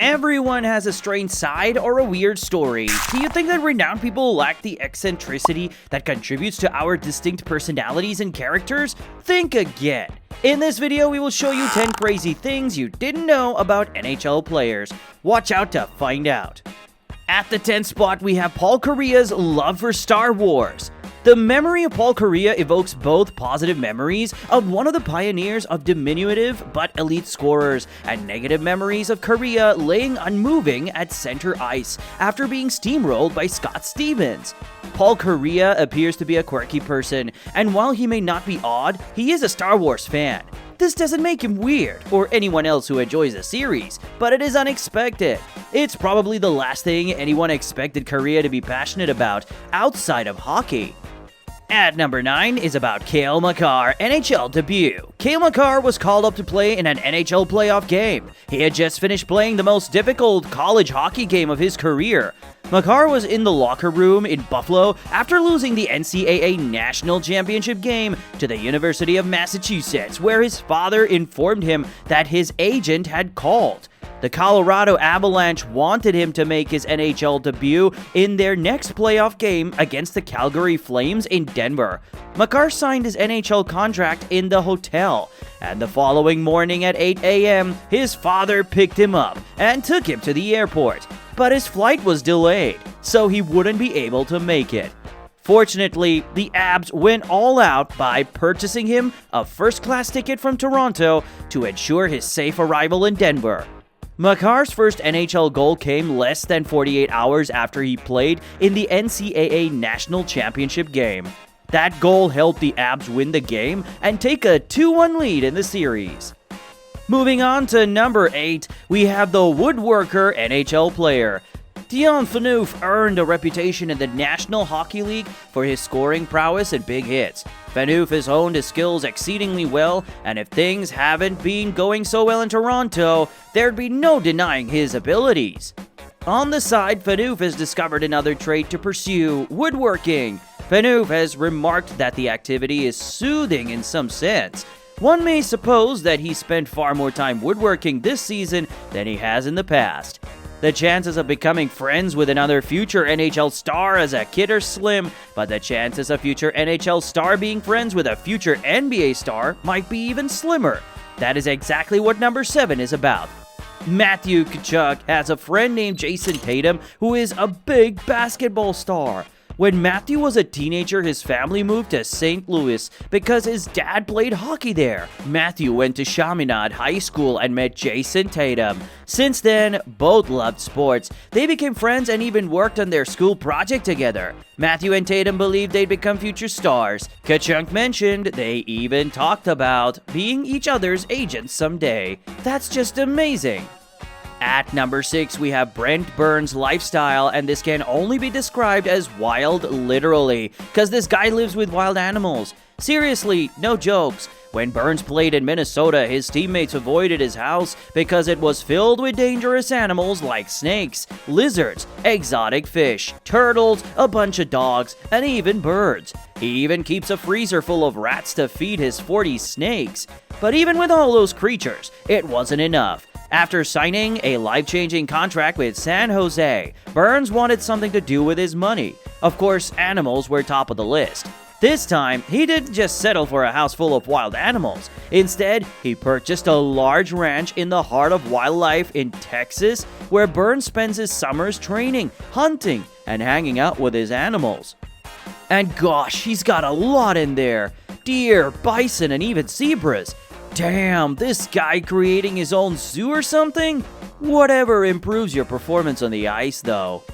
Everyone has a strange side or a weird story. Do you think that renowned people lack the eccentricity that contributes to our distinct personalities and characters? Think again. In this video, we will show you 10 crazy things you didn't know about NHL players. Watch out to find out. At the 10th spot, we have Paul Kariya's love for Star Wars. The memory of Paul Kariya evokes both positive memories of one of the pioneers of diminutive but elite scorers and negative memories of Kariya laying unmoving at center ice after being steamrolled by Scott Stevens. Paul Kariya appears to be a quirky person, and while he may not be odd, he is a Star Wars fan. This doesn't make him weird, or anyone else who enjoys the series, but it is unexpected. It's probably the last thing anyone expected Kariya to be passionate about outside of hockey. At number 9 is about Cale Makar NHL debut. Cale Makar was called up to play in an NHL playoff game. He had just finished playing the most difficult college hockey game of his career. Makar was in the locker room in Buffalo after losing the NCAA National Championship game to the University of Massachusetts, where his father informed him that his agent had called. The Colorado Avalanche wanted him to make his NHL debut in their next playoff game against the Calgary Flames in Denver. Makar signed his NHL contract in the hotel, and the following morning at 8 a.m., his father picked him up and took him to the airport. But his flight was delayed, so he wouldn't be able to make it. Fortunately, the Abs went all out by purchasing him a first-class ticket from Toronto to ensure his safe arrival in Denver. Makar's first NHL goal came less than 48 hours after he played in the NCAA National Championship game. That goal helped the Abs win the game and take a 2-1 lead in the series. Moving on to number 8, we have the woodworker NHL player. Dion Phaneuf earned a reputation in the National Hockey League for his scoring prowess and big hits. Phaneuf has honed his skills exceedingly well, and if things haven't been going so well in Toronto, there'd be no denying his abilities. On the side, Phaneuf has discovered another trait to pursue: woodworking. Phaneuf has remarked that the activity is soothing in some sense. One may suppose that he spent far more time woodworking this season than he has in the past. The chances of becoming friends with another future NHL star as a kid are slim, but the chances of future NHL star being friends with a future NBA star might be even slimmer. That is exactly what number 7 is about. Matthew Tkachuk has a friend named Jason Tatum who is a big basketball star. When Matthew was a teenager, his family moved to St. Louis because his dad played hockey there. Matthew went to Chaminade High School and met Jason Tatum. Since then, both loved sports. They became friends and even worked on their school project together. Matthew and Tatum believed they'd become future stars. Tkachuk mentioned they even talked about being each other's agents someday. That's just amazing. At number 6, we have Brent Burns' lifestyle, and this can only be described as wild literally, because this guy lives with wild animals. Seriously, no jokes. When Burns played in Minnesota, his teammates avoided his house because it was filled with dangerous animals like snakes, lizards, exotic fish, turtles, a bunch of dogs, and even birds. He even keeps a freezer full of rats to feed his 40 snakes. But even with all those creatures, it wasn't enough. After signing a life-changing contract with San Jose, Burns wanted something to do with his money. Of course, animals were top of the list. This time, he didn't just settle for a house full of wild animals. Instead, he purchased a large ranch in the heart of wildlife in Texas, where Burns spends his summers training, hunting, and hanging out with his animals. And gosh, he's got a lot in there. Deer, bison, and even zebras. Damn, this guy creating his own zoo or something? Whatever improves your performance on the ice, though.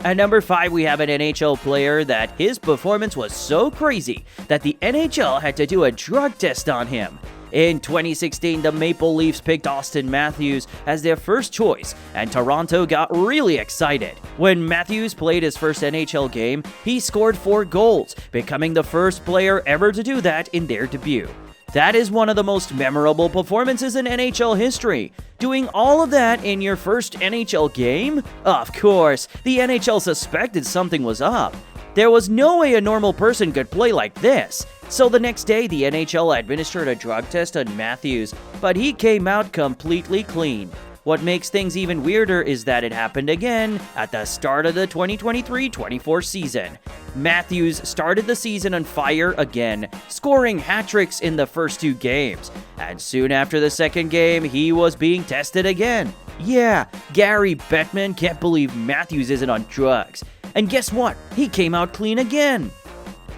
At number 5, we have an NHL player that his performance was so crazy that the NHL had to do a drug test on him. In 2016, the Maple Leafs picked Austin Matthews as their first choice, and Toronto got really excited. When Matthews played his first NHL game, he scored 4 goals, becoming the first player ever to do that in their debut. That is one of the most memorable performances in NHL history. Doing all of that in your first NHL game? Of course, the NHL suspected something was up. There was no way a normal person could play like this. So the next day, the NHL administered a drug test on Matthews, but he came out completely clean. What makes things even weirder is that it happened again at the start of the 2023-24 season. Matthews started the season on fire again, scoring hat tricks in the first 2 games. And soon after the second game, he was being tested again. Yeah, Gary Bettman can't believe Matthews isn't on drugs. And guess what? He came out clean again.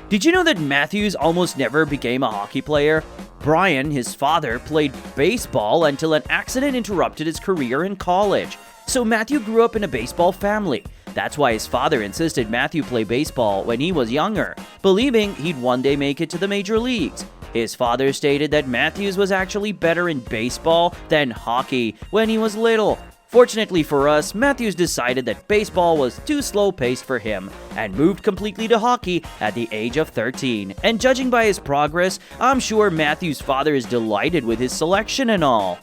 Did you know that Matthews almost never became a hockey player? Brian, his father, played baseball until an accident interrupted his career in college. So Matthew grew up in a baseball family. That's why his father insisted Matthew play baseball when he was younger, believing he'd one day make it to the major leagues. His father stated that Matthews was actually better in baseball than hockey when he was little. Fortunately for us, Matthews decided that baseball was too slow-paced for him and moved completely to hockey at the age of 13. And judging by his progress, I'm sure Matthews' father is delighted with his selection and all.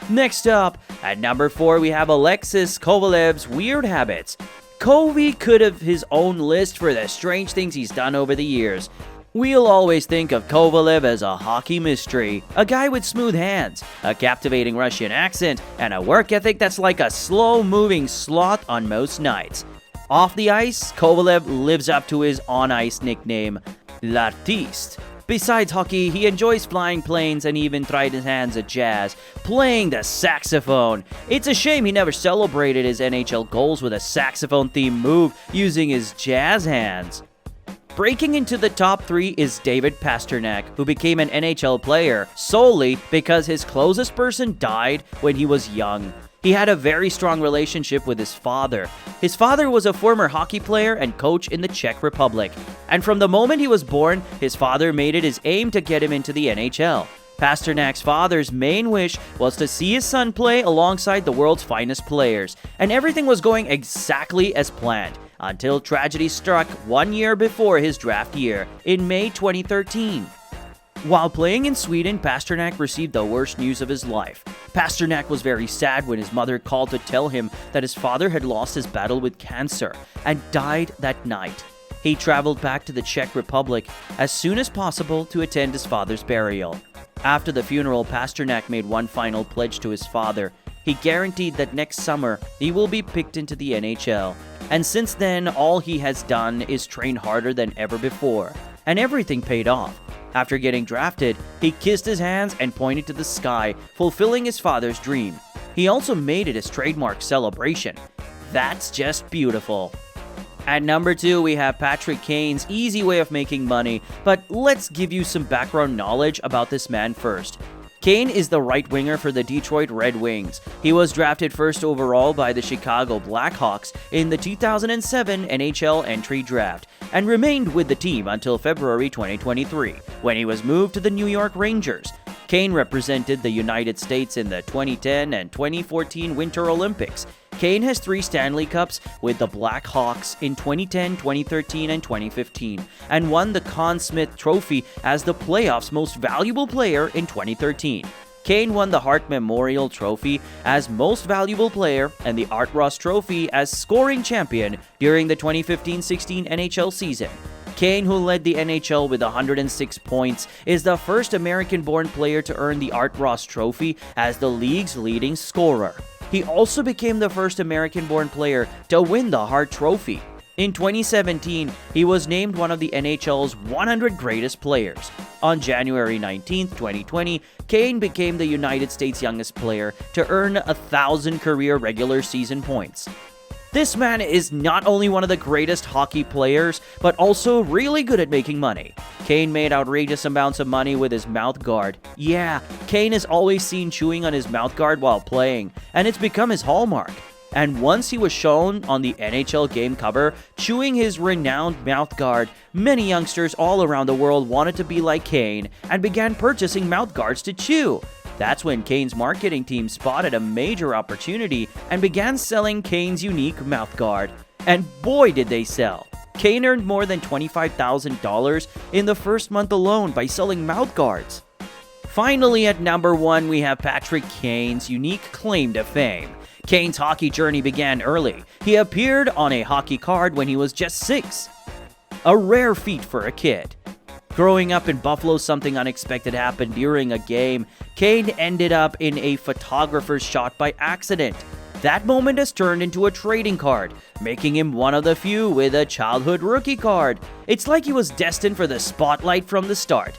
Next up, at number 4, we have Alexis Kovalev's weird habits. Kovy could have his own list for the strange things he's done over the years. We'll always think of Kovalev as a hockey mystery, a guy with smooth hands, a captivating Russian accent, and a work ethic that's like a slow-moving sloth on most nights. Off the ice, Kovalev lives up to his on-ice nickname, L'Artiste. Besides hockey, he enjoys flying planes and even tried his hands at jazz, playing the saxophone. It's a shame he never celebrated his NHL goals with a saxophone-themed move using his jazz hands. Breaking into the top 3 is David Pastrnak, who became an NHL player solely because his closest person died when he was young. He had a very strong relationship with his father. His father was a former hockey player and coach in the Czech Republic. And from the moment he was born, his father made it his aim to get him into the NHL. Pasternak's father's main wish was to see his son play alongside the world's finest players, and everything was going exactly as planned, until tragedy struck 1 year before his draft year, in May 2013. While playing in Sweden, Pastrnak received the worst news of his life. Pastrnak was very sad when his mother called to tell him that his father had lost his battle with cancer and died that night. He traveled back to the Czech Republic as soon as possible to attend his father's burial. After the funeral, Pastrnak made one final pledge to his father. He guaranteed that next summer, he will be picked into the NHL. And since then, all he has done is train harder than ever before. And everything paid off. After getting drafted, he kissed his hands and pointed to the sky, fulfilling his father's dream. He also made it his trademark celebration. That's just beautiful. At number 2, we have Patrick Kane's easy way of making money, but let's give you some background knowledge about this man first. Kane is the right winger for the Detroit Red Wings. He was drafted first overall by the Chicago Blackhawks in the 2007 NHL entry draft and remained with the team until February 2023, when he was moved to the New York Rangers. Kane represented the United States in the 2010 and 2014 Winter Olympics. Kane has 3 Stanley Cups with the Blackhawks in 2010, 2013, and 2015, and won the Conn Smythe Trophy as the playoffs' most valuable player in 2013. Kane won the Hart Memorial Trophy as Most Valuable Player and the Art Ross Trophy as Scoring Champion during the 2015-16 NHL season. Kane, who led the NHL with 106 points, is the first American-born player to earn the Art Ross Trophy as the league's leading scorer. He also became the first American-born player to win the Hart Trophy. In 2017, he was named one of the NHL's 100 greatest players. On January 19, 2020, Kane became the United States' youngest player to earn 1,000 career regular season points. This man is not only one of the greatest hockey players, but also really good at making money. Kane made outrageous amounts of money with his mouth guard. Yeah, Kane is always seen chewing on his mouth guard while playing, and it's become his hallmark. And once he was shown on the NHL game cover, chewing his renowned mouth guard, many youngsters all around the world wanted to be like Kane and began purchasing mouth guards to chew. That's when Kane's marketing team spotted a major opportunity and began selling Kane's unique mouth guard. And boy did they sell! Kane earned more than $25,000 in the first month alone by selling mouth guards. Finally, at number 1, we have Patrick Kane's unique claim to fame. Kane's hockey journey began early. He appeared on a hockey card when he was just 6. A rare feat for a kid. Growing up in Buffalo, something unexpected happened during a game. Kane ended up in a photographer's shot by accident. That moment has turned into a trading card, making him one of the few with a childhood rookie card. It's like he was destined for the spotlight from the start.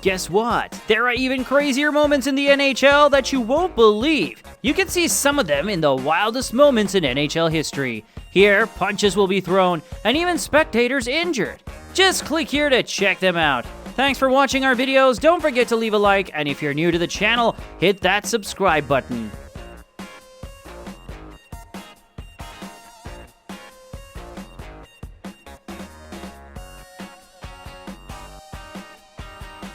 Guess what? There are even crazier moments in the NHL that you won't believe. You can see some of them in the wildest moments in NHL history. Here, punches will be thrown, and even spectators injured. Just click here to check them out. Thanks for watching our videos. Don't forget to leave a like, and if you're new to the channel, hit that subscribe button.